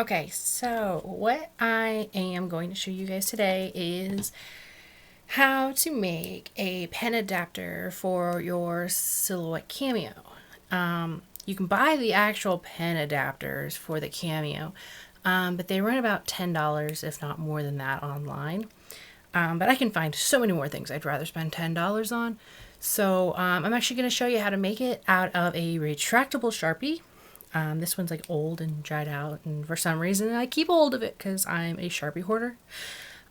Okay, so what I am going to show you guys today is how to make a pen adapter for your Silhouette Cameo. You can buy the actual pen adapters for the Cameo, but they run about $10, if not more than that, online. But I can find so many more things I'd rather spend $10 on. So I'm actually going to show you how to make it out of a retractable Sharpie. This one's like old and dried out, and for some reason I keep hold of it because I'm a Sharpie hoarder.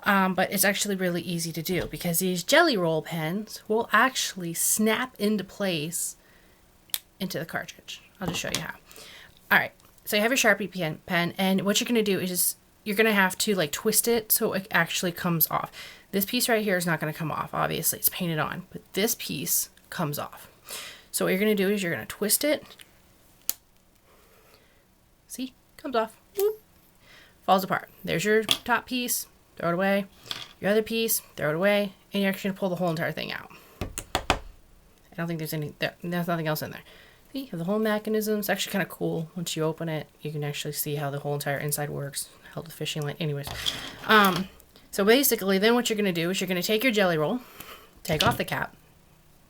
But it's actually really easy to do because these jelly roll pens will actually snap into place into the cartridge. I'll just show you how. Alright, so you have your Sharpie pen, and what you're going to do is you're going to have to like twist it so it actually comes off. This piece right here is not going to come off, obviously, it's painted on, but this piece comes off. So what you're going to do is you're going to twist it. See? Comes off. Whoop. Falls apart. There's your top piece. Throw it away. Your other piece. Throw it away. And you're actually going to pull the whole entire thing out. I don't think there's nothing else in there. See? You have the whole mechanism. It's actually kind of cool. Once you open it, you can actually see how the whole entire inside works. Held with fishing line. Anyways. So basically, then what you're going to do is you're going to take your jelly roll. Take off the cap.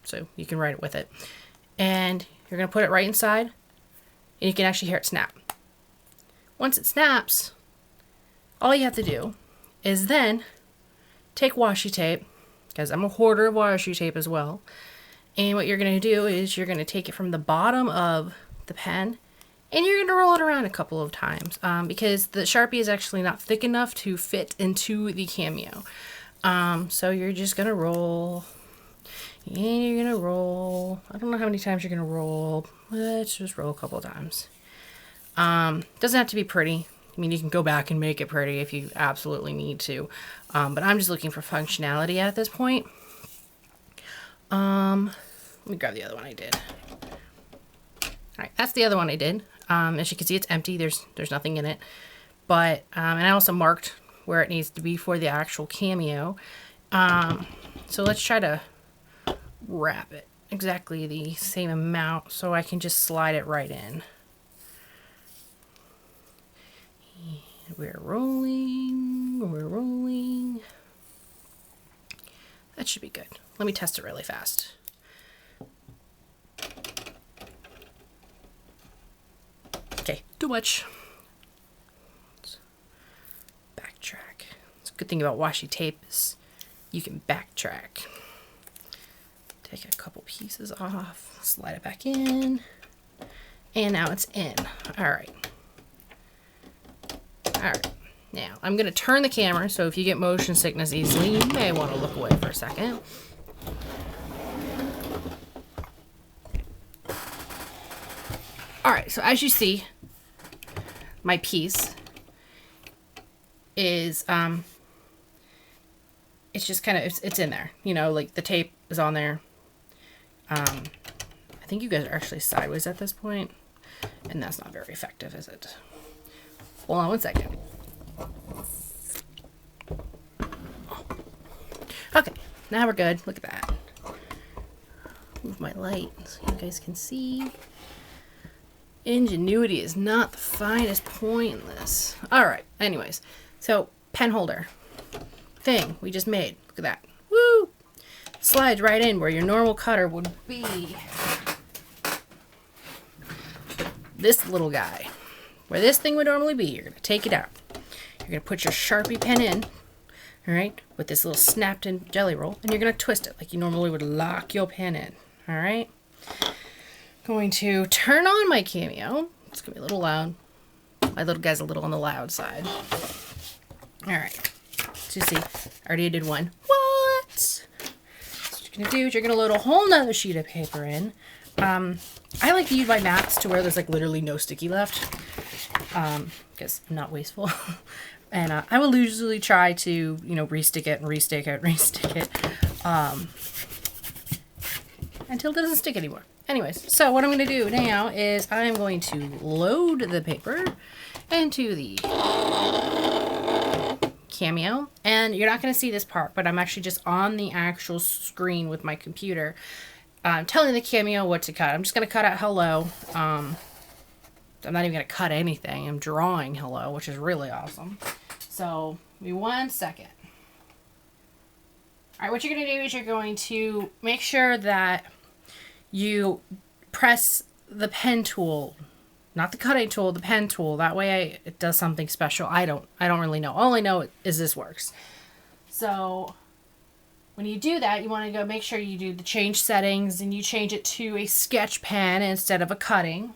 So you can write it with it. And you're going to put it right inside. And you can actually hear it snap. Once it snaps, all you have to do is then take washi tape, because I'm a hoarder of washi tape as well, and what you're going to do is you're going to take it from the bottom of the pen and you're going to roll it around a couple of times because the Sharpie is actually not thick enough to fit into the Cameo. So you're just going to roll, and you're going to roll. I don't know how many times you're going to roll. Let's just roll a couple of times. Doesn't have to be pretty. I mean, you can go back and make it pretty if you absolutely need to. But I'm just looking for functionality at this point. Let me grab the other one I did. Alright, that's the other one I did. As you can see, it's empty. There's nothing in it. But, and I also marked where it needs to be for the actual Cameo. So let's try to wrap it exactly the same amount so I can just slide it right in. We're rolling. That should be good. Let me test it really fast. Okay, too much. Let's backtrack. It's a good thing about washi tape is you can backtrack. Take a couple pieces off, slide it back in, and now it's in. Alright. Alright, now I'm going to turn the camera, so if you get motion sickness easily, you may want to look away for a second. Alright, so as you see, my piece is, it's just kind of, it's in there. You know, like the tape is on there. I think you guys are actually sideways at this point, and that's not very effective, is it? Hold on one second. Okay, now we're good. Look at that. Move my light so you guys can see. Ingenuity is not the finest point in this. Alright, anyways. So, pen holder thing we just made. Look at that. Woo! Slides right in where your normal cutter would be. This little guy. Where this thing would normally be, you're going to take it out. You're going to put your Sharpie pen in, alright, with this little snapped in jelly roll, and you're going to twist it like you normally would lock your pen in, alright? Going to turn on my Cameo. It's going to be a little loud. My little guy's a little on the loud side. Alright, so you see, I already did one. What? So what you're going to do is you're going to load a whole nother sheet of paper in. I like to use my mats to where there's like literally no sticky left. Because I'm not wasteful. And I will usually try to, you know, restick it and restick it and restick it. Until it doesn't stick anymore. Anyways, so what I'm going to do now is I'm going to load the paper into the Cameo. And you're not going to see this part, but I'm actually just on the actual screen with my computer. Telling the Cameo what to cut. I'm just going to cut out hello. I'm not even going to cut anything. I'm drawing hello, which is really awesome. So, give me 1 second. All right, what you're going to do is you're going to make sure that you press the pen tool, not the cutting tool, the pen tool. That way it does something special. I don't really know. All I know is this works. So when you do that, you want to go make sure you do the change settings and you change it to a sketch pen instead of a cutting.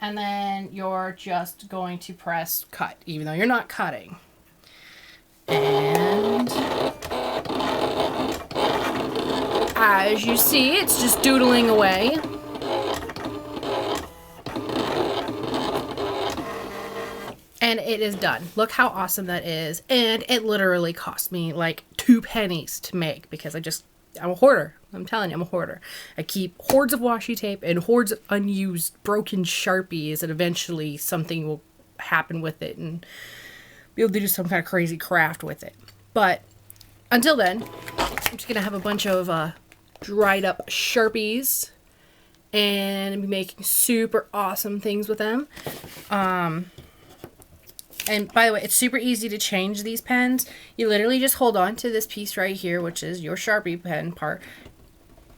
And then you're just going to press cut, even though you're not cutting. And as you see, it's just doodling away. And it is done. Look how awesome that is. And it literally cost me like 2 pennies to make because I'm a hoarder. I'm telling you, I'm a hoarder. I keep hordes of washi tape and hordes of unused broken Sharpies, and eventually something will happen with it and be able to do some kind of crazy craft with it. But until then, I'm just going to have a bunch of dried up Sharpies and be making super awesome things with them. And by the way, it's super easy to change these pens. You literally just hold on to this piece right here, which is your Sharpie pen part,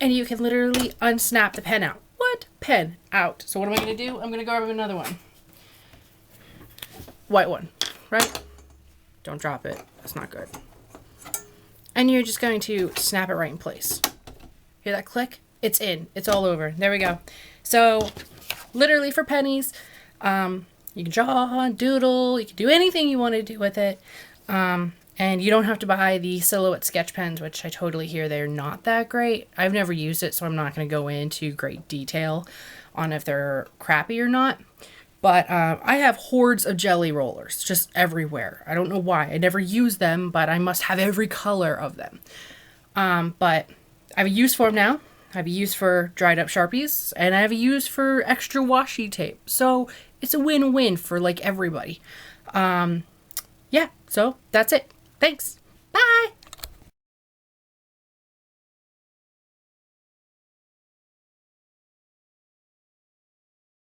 and you can literally unsnap the pen out. What? Pen out. So what am I going to do? I'm going to grab another one. White one, right? Don't drop it. That's not good. And you're just going to snap it right in place. Hear that click? It's in. It's all over. There we go. So literally for pennies, you can draw, doodle, you can do anything you want to do with it. And you don't have to buy the Silhouette sketch pens, which I totally hear they're not that great. I've never used it, so I'm not going to go into great detail on if they're crappy or not. But I have hordes of jelly rollers just everywhere. I don't know why. I never use them, but I must have every color of them. But I have a use for them now. I have a use for dried up Sharpies, and I have a use for extra washi tape. So it's a win-win for like everybody. Yeah, so that's it. Thanks.